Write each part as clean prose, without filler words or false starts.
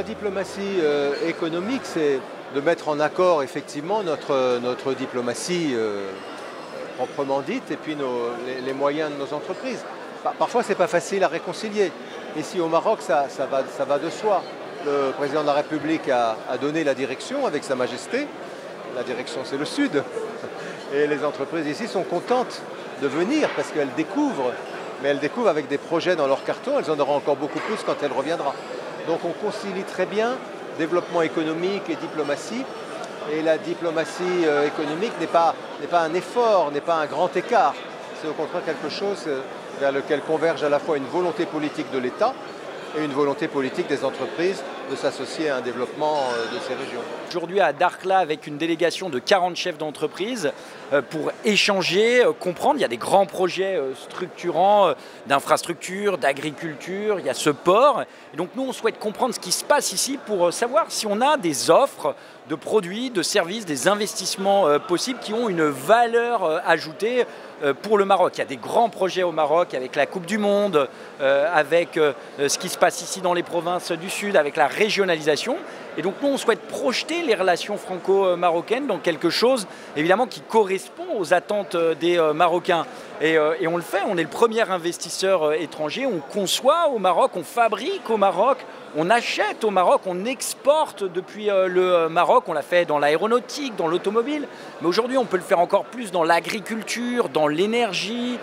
La diplomatie économique, c'est de mettre en accord effectivement notre diplomatie proprement dite et puis les moyens de nos entreprises. Parfois, ce n'est pas facile à réconcilier. Ici au Maroc, ça va de soi. Le président de la République a donné la direction avec Sa Majesté. La direction, c'est le Sud. Et les entreprises ici sont contentes de venir parce qu'elles découvrent. Mais elles découvrent avec des projets dans leur carton. Elles en auront encore beaucoup plus quand elle reviendra. Donc on concilie très bien développement économique et diplomatie. Et la diplomatie économique n'est pas un effort, n'est pas un grand écart. C'est au contraire quelque chose vers lequel converge à la fois une volonté politique de l'État et une volonté politique des entreprises de s'associer à un développement de ces régions. Aujourd'hui à Dakhla avec une délégation de 40 chefs d'entreprise pour échanger, comprendre. Il y a des grands projets structurants d'infrastructures, d'agriculture, il y a ce port. Et donc nous on souhaite comprendre ce qui se passe ici pour savoir si on a des offres de produits, de services, des investissements possibles qui ont une valeur ajoutée pour le Maroc. Il y a des grands projets au Maroc avec la Coupe du Monde, avec ce qui se passe ici dans les provinces du Sud, avec la régionalisation. Et donc nous, on souhaite projeter les relations franco-marocaines dans quelque chose, évidemment, qui correspond aux attentes des Marocains. Et on le fait, on est le premier investisseur étranger, on conçoit au Maroc, on fabrique au Maroc, on achète au Maroc, on exporte depuis le Maroc, on l'a fait dans l'aéronautique, dans l'automobile, mais aujourd'hui on peut le faire encore plus dans l'agriculture, dans l'énergie,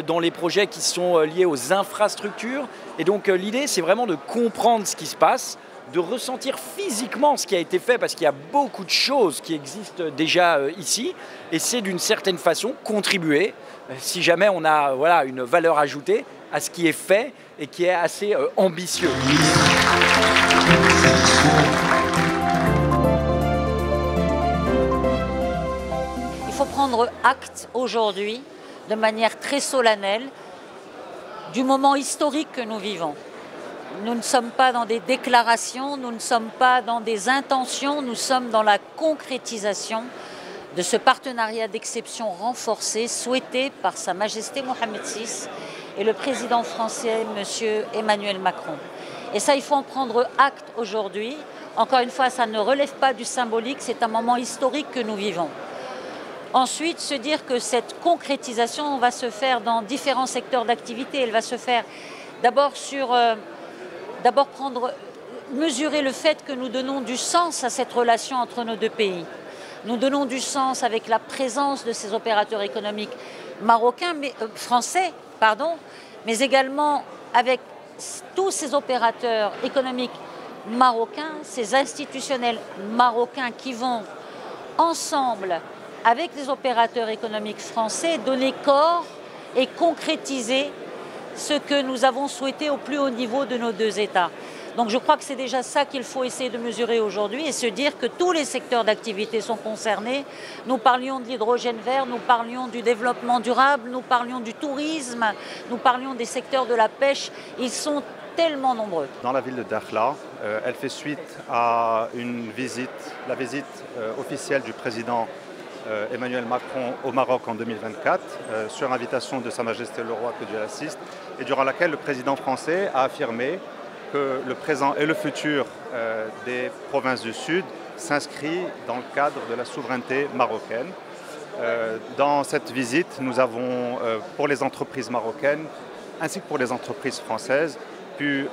dans les projets qui sont liés aux infrastructures. Et donc l'idée c'est vraiment de comprendre ce qui se passe, de ressentir physiquement ce qui a été fait parce qu'il y a beaucoup de choses qui existent déjà ici et c'est d'une certaine façon contribuer, si jamais on a une valeur ajoutée à ce qui est fait et qui est assez ambitieux. Il faut prendre acte aujourd'hui de manière très solennelle du moment historique que nous vivons. Nous ne sommes pas dans des déclarations, nous ne sommes pas dans des intentions, nous sommes dans la concrétisation de ce partenariat d'exception renforcé souhaité par Sa Majesté Mohamed VI et le président français, M. Emmanuel Macron. Et ça, il faut en prendre acte aujourd'hui. Encore une fois, ça ne relève pas du symbolique, c'est un moment historique que nous vivons. Ensuite, se dire que cette concrétisation va se faire dans différents secteurs d'activité. Elle va se faire d'abord mesurer le fait que nous donnons du sens à cette relation entre nos deux pays. Nous donnons du sens avec la présence de ces opérateurs économiques français, mais également avec tous ces opérateurs économiques marocains, ces institutionnels marocains qui vont ensemble avec les opérateurs économiques français donner corps et concrétiser ce que nous avons souhaité au plus haut niveau de nos deux États. Donc je crois que c'est déjà ça qu'il faut essayer de mesurer aujourd'hui et se dire que tous les secteurs d'activité sont concernés. Nous parlions de l'hydrogène vert, nous parlions du développement durable, nous parlions du tourisme, nous parlions des secteurs de la pêche. Ils sont tellement nombreux. Dans la ville de Dakhla, elle fait suite à la visite officielle du président Emmanuel Macron au Maroc en 2024, sur invitation de Sa Majesté le Roi, que Dieu l'assiste, et durant laquelle le président français a affirmé que le présent et le futur des provinces du Sud s'inscrit dans le cadre de la souveraineté marocaine. Dans cette visite, nous avons, pour les entreprises marocaines, ainsi que pour les entreprises françaises, pu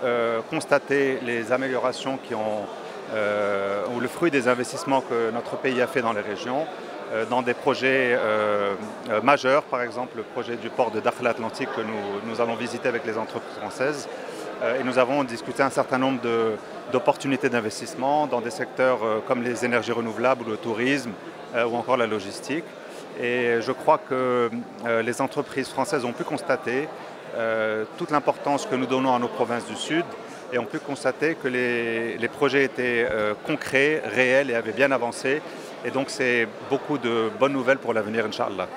constater les améliorations ou le fruit des investissements que notre pays a fait dans les régions, dans des projets majeurs, par exemple le projet du port de Dakhla Atlantique que nous allons visiter avec les entreprises françaises. Et nous avons discuté un certain nombre d'opportunités d'investissement dans des secteurs comme les énergies renouvelables, le tourisme ou encore la logistique. Et je crois que les entreprises françaises ont pu constater toute l'importance que nous donnons à nos provinces du Sud et ont pu constater que les projets étaient concrets, réels et avaient bien avancé. Et donc c'est beaucoup de bonnes nouvelles pour l'avenir, Inch'Allah.